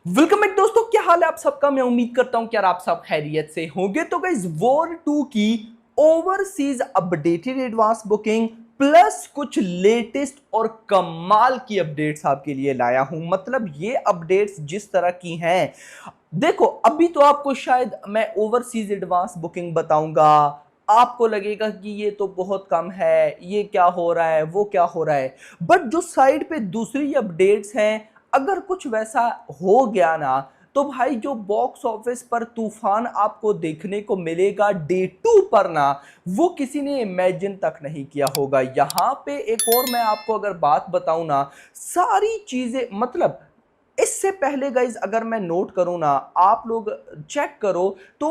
Welcome back दोस्तों, क्या हाल है आप सबका। मैं उम्मीद करता हूं कि यार आप सब खैरियत से होंगे। तो गाइस वॉर 2 की overseas updated advance booking plus कुछ लेटेस्ट और कमाल की अपडेट्स आपके लिए लाया हूं। मतलब ये अपडेट्स जिस तरह की हैं, देखो अभी तो आपको शायद मैं ओवरसीज एडवांस बुकिंग बताऊंगा, आपको लगेगा कि ये तो बहुत कम है, ये क्या हो रहा है, वो क्या हो रहा है। बट जो साइड पे दूसरी अपडेट्स हैं, अगर कुछ वैसा हो गया ना, तो भाई जो बॉक्स ऑफिस पर तूफान आपको देखने को मिलेगा डे 2 पर ना, वो किसी ने इमेजिन तक नहीं किया होगा। यहां पे एक और मैं आपको अगर बात बताऊं ना, सारी चीजें मतलब इससे पहले गाइज अगर मैं नोट करूं ना, आप लोग चेक करो तो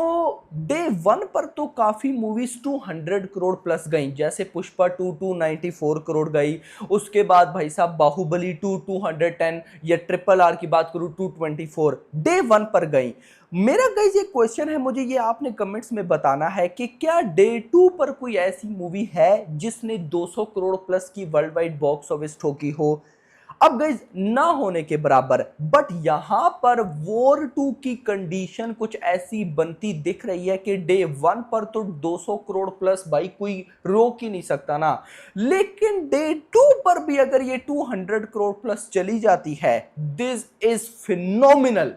डे 1 पर तो काफी मूवीज 200 करोड़ प्लस गई, जैसे पुष्पा 2 294 करोड़ गई। उसके बाद भाई साहब बाहुबली 2 210, या ट्रिपल आर की बात करूं 224 डे 1 पर गई। मेरा गाइज एक क्वेश्चन है, मुझे ये आपने कमेंट्स में बताना है कि क्या डे 2 पर कोई ऐसी मूवी है जिसने 200 करोड़ प्लस की वर्ल्ड वाइड बॉक्स ऑफिस ठोकी हो। अब गाइज ना होने के बराबर, बट यहां पर वॉर 2 की कंडीशन कुछ ऐसी बनती दिख रही है कि डे 1 पर तो 200 करोड़ प्लस भाई कोई रोक ही नहीं सकता ना, लेकिन डे 2 पर भी अगर ये 200 करोड़ प्लस चली जाती है, दिस इज फिनोमिनल।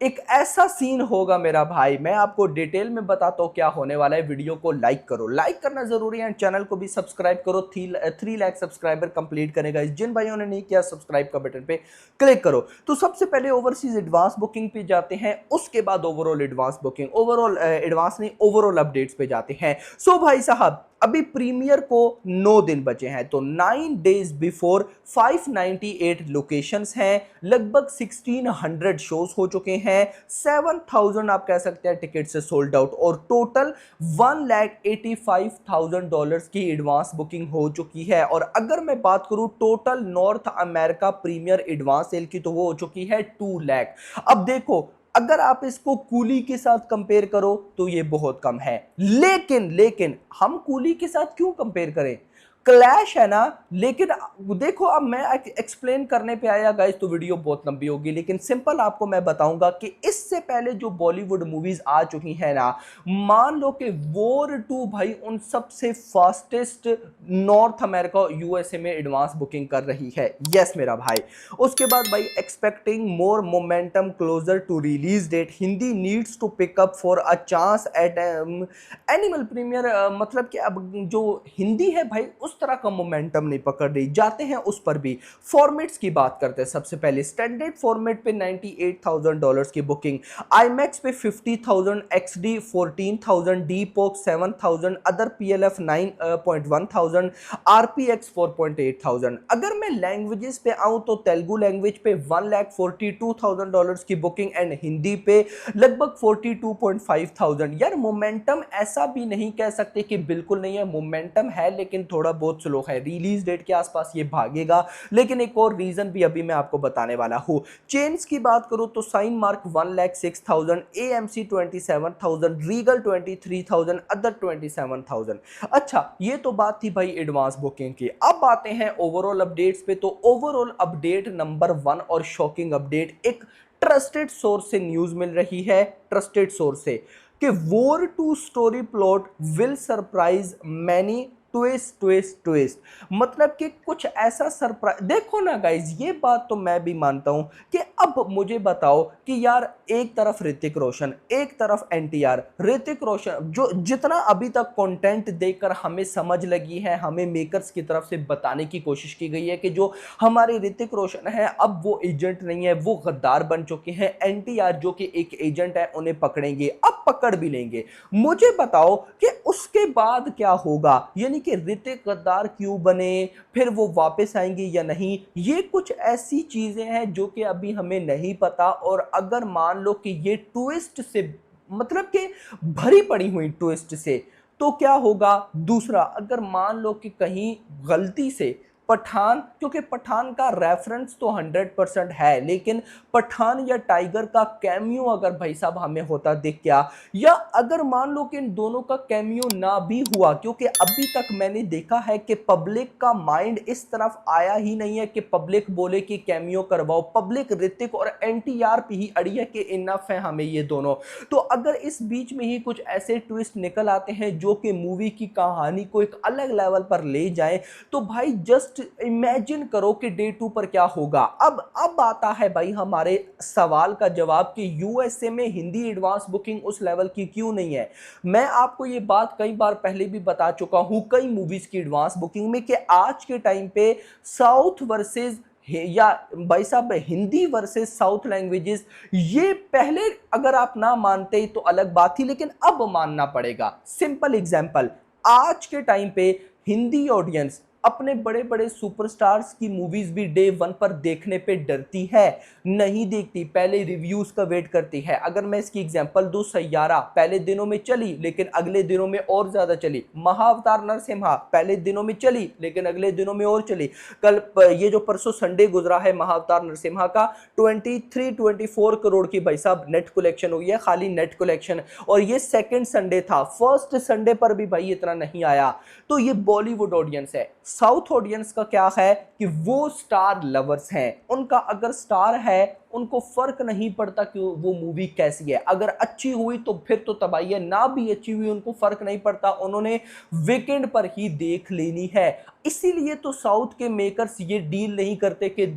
एक ऐसा सीन होगा मेरा भाई, मैं आपको डिटेल में बताता हूं क्या होने वाला है। वीडियो को लाइक करो, लाइक करना जरूरी है, चैनल को भी सब्सक्राइब करो। 3 लाख सब्सक्राइबर कंप्लीट करेगा, जिन भाइयों ने नहीं किया सब्सक्राइब का बटन पे क्लिक करो। तो सबसे पहले ओवरसीज एडवांस बुकिंग पे जाते हैं, उसके बाद overall advance booking, overall advance नहीं ओवरऑल अपडेट्स पे जाते हैं। सो भाई साहब अभी प्रीमियर को 9 दिन बचे हैं, तो 9 डेज बिफोर 598 लोकेशंस हैं, लगभग 1600 शोज हो चुके हैं, 7000 आप कह सकते हैं टिकट से सोल्ड आउट, और टोटल $1,85,000 की एडवांस बुकिंग हो चुकी है। और अगर मैं बात करूं total North America premiere advance sale की, तो वो हो चुकी है 2 लाख। अब देखो, अगर आप इसको कूली के साथ कंपेयर करो तो ये बहुत कम है, लेकिन लेकिन हम कूली के साथ क्यों कंपेयर करें, क्लैश है ना। लेकिन देखो, अब मैं एक्सप्लेन करने पे आया गाइस तो वीडियो बहुत लंबी होगी, लेकिन सिंपल आपको मैं बताऊंगा कि इससे पहले जो बॉलीवुड मूवीज आ चुकी हैं ना, मान लो कि वॉर 2 भाई उन सबसे फास्टेस्ट नॉर्थ अमेरिका यूएसए में एडवांस बुकिंग कर रही है। यस मेरा भाई। उसके बाद भाई expecting more momentum closer to release date, Hindi needs to pick up for a chance at Animal premiere. मतलब कि अब जो हिंदी है भाई उस तरह का मोमेंटम नहीं पकड़ रही, जाते हैं उस पर भी। फॉर्मेट्स की बात करते हैं, सबसे पहले स्टैंडर्ड फॉर्मेट पे $98,000 की बुकिंग, आईमैक्स पे 50,000, एक्सडी 14,000, डीपोक 7,000, अदर पीएलएफ 9.1,000, आरपीएक्स 4.8,000। अगर मैं लैंग्वेजेस पे आऊं तो तेलुगु लैंग्वेज पे $1,42,000 की बुकिंग, एंड हिंदी पे लगभग 42.5,000। यार मोमेंटम ऐसा भी नहीं कह सकते कि बिल्कुल नहीं है, मोमेंटम है लेकिन थोड़ा बहुत स्लो है। रिलीज डेट के आसपास ये भागेगा, लेकिन एक और रीजन भी अभी मैं आपको बताने वाला हूं। चेन्स की बात करूं तो sign mark 1,06,000, AMC 27,000, Regal 23,000, other 27,000। अच्छा, ये तो बात थी भाई एडवांस बुकिंग की। अब आते हैं ओवरऑल अपडेट्स पे। तो ओवरऑल अपडेट नंबर 1 और शॉकिंग अपडेट एक ट्रस्टेड सोर्स से न्यूज मिल रही है, ट्रस्टेड सोर्स से, कि war 2 story plot will surprise many, twist twist twist. मतलब कि कुछ ऐसा सरप्राइज, देखो ना गाइज, ये बात तो मैं भी मानता हूं कि अब मुझे बताओ कि यार एक तरफ ऋतिक रोशन, एक तरफ एनटीआर। ऋतिक रोशन जो जितना अभी तक कंटेंट देकर हमें समझ लगी है, हमें मेकर्स की तरफ से बताने की कोशिश की गई है कि जो हमारे ऋतिक रोशन है अब वो एजेंट नहीं है, वो गद्दार बन चुके हैं। एनटीआर जो कि एक एजेंट है, उन्हें पकड़ेंगे, अब पकड़ भी लेंगे। मुझे बताओ कि उसके बाद क्या होगा, यानी कि ऋतिक गद्दार क्यों बने, फिर वो वापस आएंगे या नहीं। ये कुछ ऐसी चीजें हैं जो कि अभी हमें नहीं पता। और अगर मान लो कि ये ट्विस्ट से, मतलब कि भरी पड़ी हुई ट्विस्ट से, तो क्या होगा। दूसरा, अगर मान लो कि कहीं गलती से पठान, क्योंकि पठान का रेफरेंस तो 100% है, लेकिन पठान या टाइगर का कैमियो अगर भाई साहब हमें होता दिख गया, या अगर मान लो कि इन दोनों का कैमियो ना भी हुआ, क्योंकि अभी तक मैंने देखा है कि पब्लिक का माइंड इस तरफ आया ही नहीं है कि पब्लिक बोले कि कैमियो करवाओ। पब्लिक ऋतिक और एनटीआर पे ही अड़ी है कि इनफ है हमें ये दोनों। तो अगर इस बीच में ही कुछ ऐसे ट्विस्ट निकल आते हैं जो कि मूवी की कहानी को एक अलग लेवल पर ले जाए, तो भाई जस्ट इमेजिन करो कि डे 2 पर क्या होगा। अब आता है भाई हमारे सवाल का जवाब कि यूएसए में हिंदी एडवांस बुकिंग उस लेवल की क्यों नहीं है। मैं आपको ये बात कई बार पहले भी बता चुका हूं कई मूवीज की एडवांस बुकिंग में कि आज के टाइम पे साउथ वर्सेस या भाई साहब हिंदी वर्सेस साउथ लैंग्वेजेस, ये पहले अगर आप ना मानते तो अलग बात थी, लेकिन अब मानना पड़ेगा। सिंपल एग्जांपल, आज के टाइम पे हिंदी ऑडियंस अपने बड़े बड़े सुपरस्टार्स की मूवीज भी डे 1 पर देखने पे डरती है, नहीं देखती, पहले रिव्यूज का वेट करती है। अगर मैं इसकी एग्जांपल दूं, सैयारा पहले दिनों में चली लेकिन अगले दिनों में और ज्यादा चली। महाअवतार नरसिम्हा पहले दिनों में चली लेकिन अगले दिनों में और चली। कल ये जो परसों संडे गुजरा है महाअवतार नरसिम्हा का, 23-24 करोड़ की भाई साहब नेट कलेक्शन हुई है, खाली नेट कलेक्शन। और ये सेकंड संडे था, फर्स्ट संडे पर भी भाई इतना नहीं आया। तो ये बॉलीवुड ऑडियंस है। साउथ ऑडियंस का क्या है कि वो स्टार लवर्स हैं, उनका अगर स्टार है उनको फर्क नहीं पड़ता कि वो मूवी कैसी है। अगर अच्छी हुई तो फिर तो तबाही है, ना भी अच्छी हुई उनको फर्क नहीं पड़ता, उन्होंने वीकेंड पर ही देख लेनी है। इसीलिए तो साउथ के मेकर्स ये डील नहीं करते कि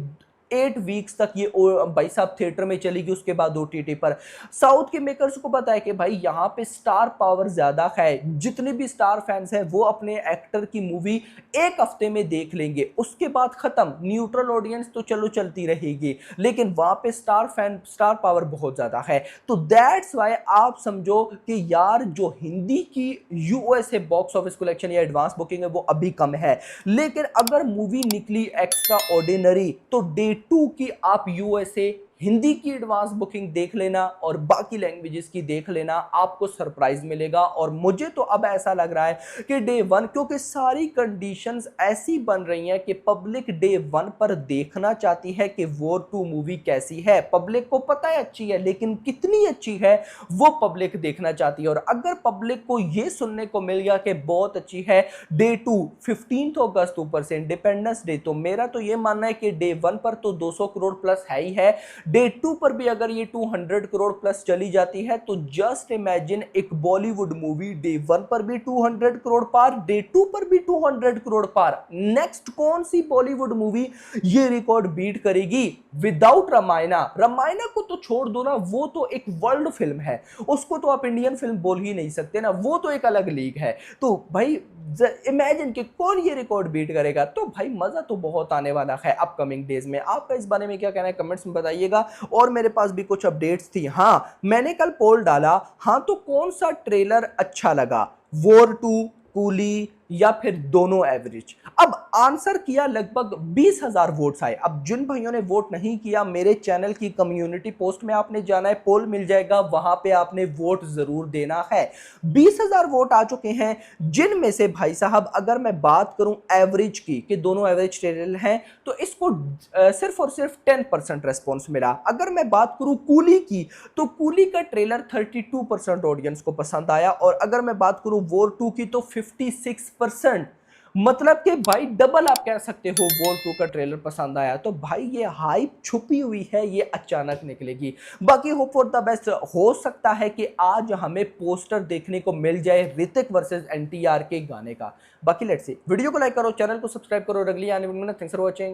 8 वीक्स तक ये भाई साहब थिएटर में चलेगी उसके बाद ओटीटी पर। साउथ के मेकर्स को पता है कि भाई यहाँ पे स्टार पावर ज्यादा है, जितने भी स्टार फैंस हैं वो अपने एक्टर की मूवी एक हफ्ते में देख लेंगे, उसके बाद खत्म। न्यूट्रल ऑडियंस तो चलो चलती रहेगी, लेकिन वहां पे स्टार पावर बहुत ज्यादा है। तो दैट्स वाई आप समझो कि यार जो हिंदी की यूएसए बॉक्स ऑफिस कलेक्शन या एडवांस बुकिंग है वो अभी कम है, लेकिन अगर मूवी निकली एक्स्ट्रा ऑर्डिनरी तो डे 2 की आप यूएसए हिंदी की एडवांस बुकिंग देख लेना और बाकी लैंग्वेजेस की देख लेना, आपको सरप्राइज मिलेगा। और मुझे तो अब ऐसा लग रहा है कि डे 1, क्योंकि सारी कंडीशंस ऐसी बन रही हैं कि पब्लिक डे 1 पर देखना चाहती है कि वॉर 2 मूवी कैसी है। पब्लिक को पता है अच्छी है, लेकिन कितनी अच्छी है वो पब्लिक देखना चाहती है। और अगर पब्लिक को यह सुनने को मिल गया कि बहुत अच्छी है, डे 2 15 अगस्त ऊपर से इंडिपेंडेंस डे, तो मेरा तो यह मानना है कि डे 1 पर तो 200 करोड़ प्लस है ही है। डे 2 पर भी अगर ये 200 करोड़ प्लस चली जाती है तो जस्ट इमेजिन एक बॉलीवुड मूवी डे 1 पर भी 200 करोड़ पार, डे 2 पर भी 200 करोड़ पार। नेक्स्ट कौन सी बॉलीवुड मूवी ये रिकॉर्ड बीट करेगी विदाउट रामायणा? रामायणा को तो छोड़ दो ना, वो तो एक वर्ल्ड फिल्म है, उसको तो आप इंडियन फिल्म बोल ही नहीं सकते ना, वो तो एक अलग लीग है। तो भाई इमेजिन कि कौन ये रिकॉर्ड बीट करेगा। तो भाई मजा तो बहुत आने वाला है अपकमिंग डेज में। आपका इस बारे में क्या कहना है कमेंट्स में बताइएगा। और मेरे पास भी कुछ अपडेट्स थी। हाँ, मैंने कल पोल डाला, हाँ तो कौन सा ट्रेलर अच्छा लगा, वॉर 2, कूली या फिर दोनों एवरेज? अब आंसर किया लगभग 20,000 वोट्स आए। अब जिन भाइयों ने वोट नहीं किया, मेरे चैनल की कम्युनिटी पोस्ट में आपने जाना है, पोल मिल जाएगा, वहां पे आपने वोट जरूर देना है। 20,000 वोट आ चुके हैं, जिनमें से भाई साहब अगर मैं बात करूं एवरेज की कि दोनों एवरेज ट्रेलर हैं, तो इसको सिर्फ और सिर्फ 10% रेस्पॉन्स मिला। अगर मैं बात करूं कूली की, तो कूली का ट्रेलर 32% ऑडियंस को पसंद आया। और अगर मैं बात करूं वॉर 2 की तो 56%। मतलब कि भाई डबल आप कह सकते हो वॉर 2 का ट्रेलर पसंद आया। तो भाई ये हाइप छुपी हुई है, ये अचानक निकलेगी। बाकी होप फॉर द बेस्ट। हो सकता है कि आज हमें पोस्टर देखने को मिल जाए ऋतिक वर्सेस एनटीआर के गाने का। बाकी लेट्स सी। वीडियो को लाइक करो, चैनल को सब्सक्राइब करो, अगली आने वाली थैंक्स फॉर वॉचिंग।